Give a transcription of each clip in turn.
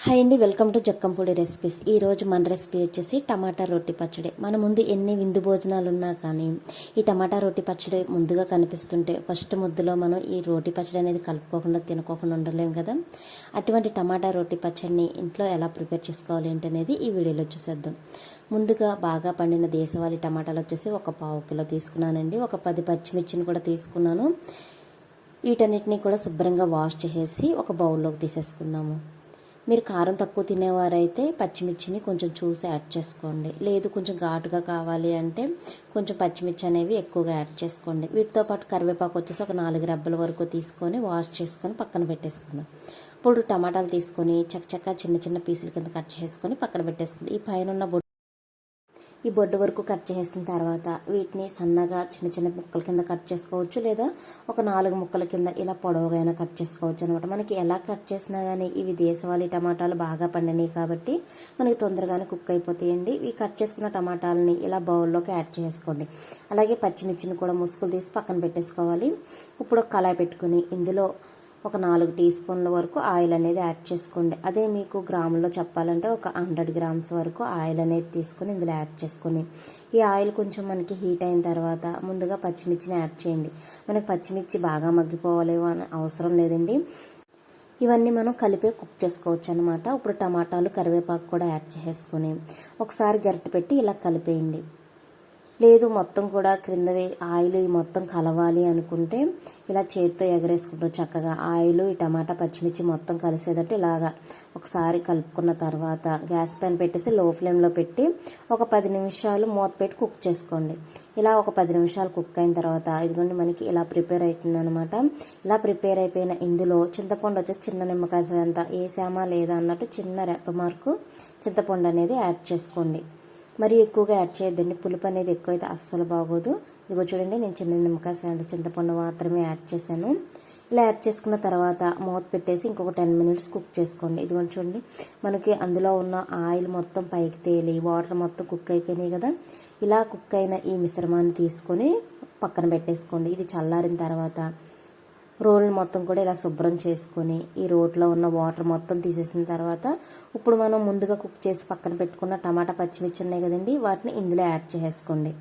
Hi అండి, welcome to Jakkampudi recipes. ఈరోజు మన రెసిపీ వచ్చేసి టమాటా రోటి పచ్చడి. మన ముందు ఎన్ని విందు భోజనాలు ఉన్నా కానీ ఈ టమాటా రోటి పచ్చడి ముందుగా కనిపిస్తుంటే ఫస్ట్ ముద్దలో మనం ఈ రోటి పచ్చడి అనేది కలుపుకోకుండా తినుకోకుండా ఉండలేం కదా. అటువంటి టమాటా రోటి పచ్చడిని ఇంట్లో ఎలా ప్రిపేర్ చేసుకోవాలి ఏంటనేది ఈ వీడియోలో చూసేద్దాం. ముందుగా బాగా పండిన దేశవాళీ టమాటాలు వచ్చేసి ఒక 1/2 కిలో తీసుకున్నానండి. ఒక 10 పచ్చిమిర్చిని కూడా తీసుకున్నాను. వీటన్నిటిని కూడా శుభ్రంగా వాష్ చేసేసి ఒక బౌల్లోకి తీసేసుకుందాము. మీరు కారం తక్కువ తినేవారైతే పచ్చిమిర్చిని కొంచెం చూసి యాడ్ చేసుకోండి. లేదు కొంచెం ఘాటుగా కావాలి అంటే కొంచెం పచ్చిమిర్చి అనేవి ఎక్కువగా యాడ్ చేసుకోండి. వీటితో పాటు కరివేపాకు వచ్చేసి ఒక 4 రెబ్బల వరకు తీసుకొని వాష్ చేసుకొని పక్కన పెట్టేసుకుందాం. ఇప్పుడు టమాటాలు తీసుకొని చక్కచక్క చిన్న చిన్న పీసుల కింద కట్ చేసుకొని పక్కన పెట్టేసుకోండి. ఈ పైన ఈ బొడ్డు వరకు కట్ చేసిన తర్వాత వీటిని సన్నగా చిన్న చిన్న ముక్కల కింద కట్ చేసుకోవచ్చు, లేదా ఒక 4 ముక్కల కింద ఇలా పొడవుగా అయినా కట్ చేసుకోవచ్చు అనమాట. మనకి ఎలా కట్ చేసినా కానీ ఇవి దేశవాళీ టమాటాలు బాగా పండినాయి కాబట్టి మనకి తొందరగానే కుక్ అయిపోతాయండి. ఈ కట్ చేసుకున్న టమాటాలని ఇలా బౌల్లోకి యాడ్ చేసుకోండి. అలాగే పచ్చిమిర్చిని కూడా ముసుగులు తీసి పక్కన పెట్టేసుకోవాలి. ఇప్పుడు ఒక కళాయి పెట్టుకుని ఇందులో ఒక 4 టీ స్పూన్ల వరకు ఆయిల్ అనేది యాడ్ చేసుకోండి. అదే మీకు గ్రాముల్లో చెప్పాలంటే ఒక 100 గ్రామ్స్ వరకు ఆయిల్ అనేది తీసుకొని ఇందులో యాడ్ చేసుకొని ఈ ఆయిల్ కొంచెం మనకి హీట్ అయిన తర్వాత ముందుగా పచ్చిమిర్చిని యాడ్ చేయండి. మనకి పచ్చిమిర్చి బాగా మగ్గిపోవాలి అని అవసరం లేదండి. ఇవన్నీ మనం కలిపే కుక్ చేసుకోవచ్చు అనమాట. ఇప్పుడు టమాటాలు కరివేపాకు కూడా యాడ్ చేసుకొని ఒకసారి గరిటె పెట్టి ఇలా కలిపేయండి. లేదు మొత్తం కూడా క్రిందవి ఆయిల్ మొత్తం కలవాలి అనుకుంటే ఇలా చేతితో ఎగరేసుకుంటూ చక్కగా ఆయిల్ ఈ టమాటా పచ్చిమిర్చి మొత్తం కలిసేటట్టు ఇలాగా ఒకసారి కలుపుకున్న తర్వాత గ్యాస్ పైన పెట్టేసి లో ఫ్లేమ్లో పెట్టి ఒక 10 నిమిషాలు మూత పెట్టి కుక్ చేసుకోండి. ఇలా ఒక 10 నిమిషాలు కుక్ అయిన తర్వాత ఇదిగోండి మనకి ఇలా ప్రిపేర్ అవుతుంది అనమాట. ఇలా ప్రిపేర్ అయిపోయిన ఇందులో చింతపండు వచ్చేసి చిన్న నిమ్మకాయ అంత వేసామా లేదా అన్నట్టు చిన్న రెప్ప మార్కు చింతపండు అనేది యాడ్ చేసుకోండి. మరీ ఎక్కువగా యాడ్ చేయొద్దండి, పులుపు అనేది ఎక్కువైతే అస్సలు బాగోదు. ఇదిగో చూడండి, నేను చిన్న నిమ్మకాయ చింతపండు మాత్రమే యాడ్ చేశాను. ఇలా యాడ్ చేసుకున్న తర్వాత మూత పెట్టేసి ఇంకొక 10 మినిట్స్ కుక్ చేసుకోండి. ఇదిగోండి చూడండి, మనకి అందులో ఉన్న ఆయిల్ మొత్తం పైకి తేలి వాటర్ మొత్తం కుక్ అయిపోయినాయి కదా. ఇలా కుక్ అయిన ఈ మిశ్రమాన్ని తీసుకొని పక్కన పెట్టేసుకోండి. ఇది చల్లారిన తర్వాత రోల్ మొత్తం కూడా ఇలా శుభ్రం చేసుకొని ఈ రోట్లో ఉన్న వాటర్ మొత్తం తీసేసిన తర్వాత ఇప్పుడు మనం ముందుగా కుక్ చేసి పక్కన పెట్టుకున్న టమాటా పచ్చిమిర్చి ఉన్నాయి కదండి, వాటిని ఇందులో యాడ్ చేసుకోండి.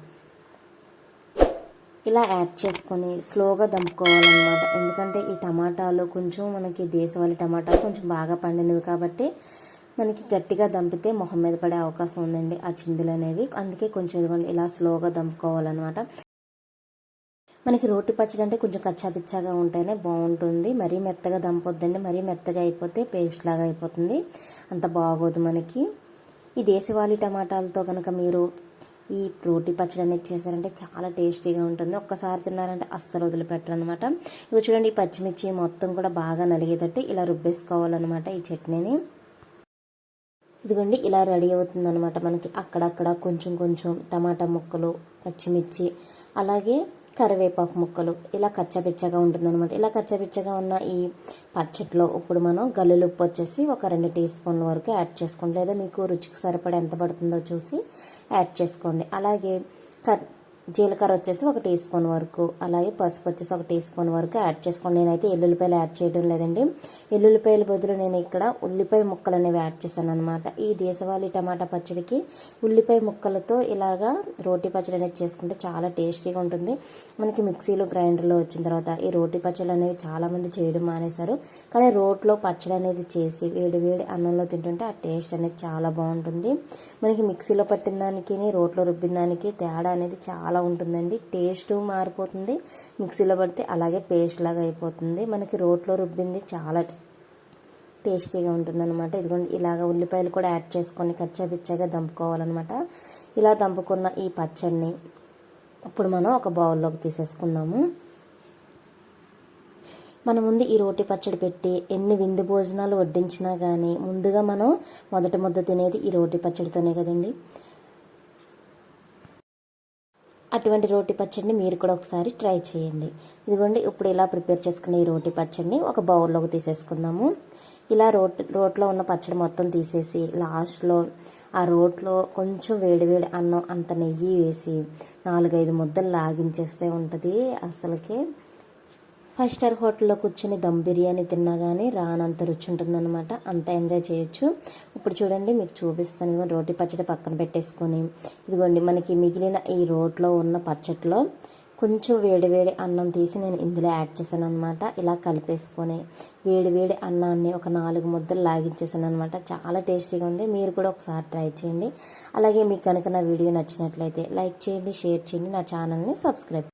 ఇలా యాడ్ చేసుకొని స్లోగా దంపుకోవాలన్నమాట. ఎందుకంటే ఈ టమాటాలు కొంచెం మనకి దేశవాళీ టమాటాలు కొంచెం బాగా పండినవి కాబట్టి మనకి గట్టిగా దంపితే మొహం మీద పడే అవకాశం ఉందండి ఆ చిందులు అనేవి. అందుకే కొంచెం ఇదిగోండి ఇలా స్లోగా దంపుకోవాలన్నమాట. మనకి రోటి పచ్చడి అంటే కొంచెం కచ్చాపిచ్చాగా ఉంటేనే బాగుంటుంది. మరీ మెత్తగా దంపొద్దండి, మరీ మెత్తగా అయిపోతే పేస్ట్ లాగా అయిపోతుంది, అంత బాగోదు మనకి. ఈ దేశవాళీ టమాటాలతో కనుక మీరు ఈ రోటి పచ్చడి అనేది చేశారంటే చాలా టేస్టీగా ఉంటుంది. ఒక్కసారి తిన్నారంటే అస్సలు వదిలిపెట్టరు అనమాట. ఇవి చూడండి, ఈ పచ్చిమిర్చి మొత్తం కూడా బాగా నలిగేటట్టు ఇలా రుబ్బేసుకోవాలన్నమాట ఈ చట్నీని. ఇదిగోండి ఇలా రెడీ అవుతుంది అనమాట. మనకి అక్కడక్కడ కొంచెం కొంచెం టమాటా ముక్కలు, పచ్చిమిర్చి, అలాగే కరివేపాకు ముక్కలు ఇలా కచ్చపిచ్చగా ఉంటుందన్నమాట. ఇలా కచ్చపిచ్చగా ఉన్న ఈ పచ్చట్లో ఇప్పుడు మనం గల్లులు ఉప్పు వచ్చేసి ఒక 2 టీ స్పూన్ల వరకు యాడ్ చేసుకోండి. లేదా మీకు రుచికి సరిపడా ఎంత పడుతుందో చూసి యాడ్ చేసుకోండి. అలాగే జీలకర్ర వచ్చేసి 1 టీ స్పూన్ వరకు, అలాగే పసుపు వచ్చేసి 1 టీ స్పూన్ వరకు యాడ్ చేసుకోండి. నేనైతే ఎల్లుల్లిపాయలు యాడ్ చేయడం లేదండి. ఎల్లుల్లిపాయల బదులు నేను ఇక్కడ ఉల్లిపాయ ముక్కలు అనేవి యాడ్ చేశాను అనమాట. ఈ దేశవాళీ టమాటా పచ్చడికి ఉల్లిపాయ ముక్కలతో ఇలాగా రోటి పచ్చడి అనేది చేసుకుంటే చాలా టేస్టీగా ఉంటుంది. మనకి మిక్సీలో గ్రైండర్లో వచ్చిన తర్వాత ఈ రోటి పచ్చడి అనేవి చాలామంది చేయడం మానేశారు. కానీ రోట్లో పచ్చడి అనేది చేసి వేడి వేడి అన్నంలో తింటుంటే ఆ టేస్ట్ అనేది చాలా బాగుంటుంది. మనకి మిక్సీలో పట్టిన దానికి రోట్లో రుబ్బిన దానికి తేడా అనేది చాలా ఉంటుందండి. టేస్ట్ మారిపోతుంది మిక్సీలో పడితే, అలాగే పేస్ట్ లాగా అయిపోతుంది. మనకి రోట్లో రుబ్బింది చాలా టేస్టీగా ఉంటుందన్నమాట. ఇదిగోండి ఇలాగ ఉల్లిపాయలు కూడా యాడ్ చేసుకొని కచ్చాపిచ్చాగా దంపుకోవాలన్నమాట. ఇలా దంపుకున్న ఈ పచ్చడిని ఇప్పుడు మనం ఒక బౌల్లోకి తీసేసుకుందాము. మన ముందు ఈ రోటి పచ్చడి పెట్టి ఎన్ని విందు భోజనాలు వడ్డించినా కానీ ముందుగా మనం మొదటి ముద్ద తినేది ఈ రోటి పచ్చడితోనే కదండి. అటువంటి రోటి పచ్చడిని మీరు కూడా ఒకసారి ట్రై చేయండి. ఇదిగోండి ఇప్పుడు ఇలా ప్రిపేర్ చేసుకున్న ఈ రోటి పచ్చడిని ఒక బౌల్లోకి తీసేసుకుందాము. ఇలా రోట్లో ఉన్న పచ్చడి మొత్తం తీసేసి లాస్ట్లో ఆ రోట్లో కొంచెం వేడివేడి అన్నం అంత నెయ్యి వేసి 4-5 ముద్దలు లాగించేస్తే ఉంటుంది. అసలుకే 5 స్టార్ హోటల్లో కూర్చొని దమ్ బిర్యానీ తిన్నా కానీ రానంత రుచి ఉంటుందన్నమాట. అంత ఎంజాయ్ చేయొచ్చు. ఇప్పుడు చూడండి మీకు చూపిస్తాను. ఇదిగో రోటి పచ్చడి పక్కన పెట్టేసుకొని ఇదిగోండి మనకి మిగిలిన ఈ రోట్లో ఉన్న పచ్చడిలో కొంచెం వేడి అన్నం తీసి నేను ఇందులో యాడ్ చేశాను అనమాట. ఇలా కలిపేసుకొని వేడి అన్నాన్ని ఒక 4 ముద్దలు లాగించేసాను అనమాట. చాలా టేస్టీగా ఉంది. మీరు కూడా ఒకసారి ట్రై చేయండి. అలాగే మీకు కనుక నా వీడియో నచ్చినట్లయితే లైక్ చేయండి, షేర్ చేయండి, నా ఛానల్ని సబ్స్క్రైబ్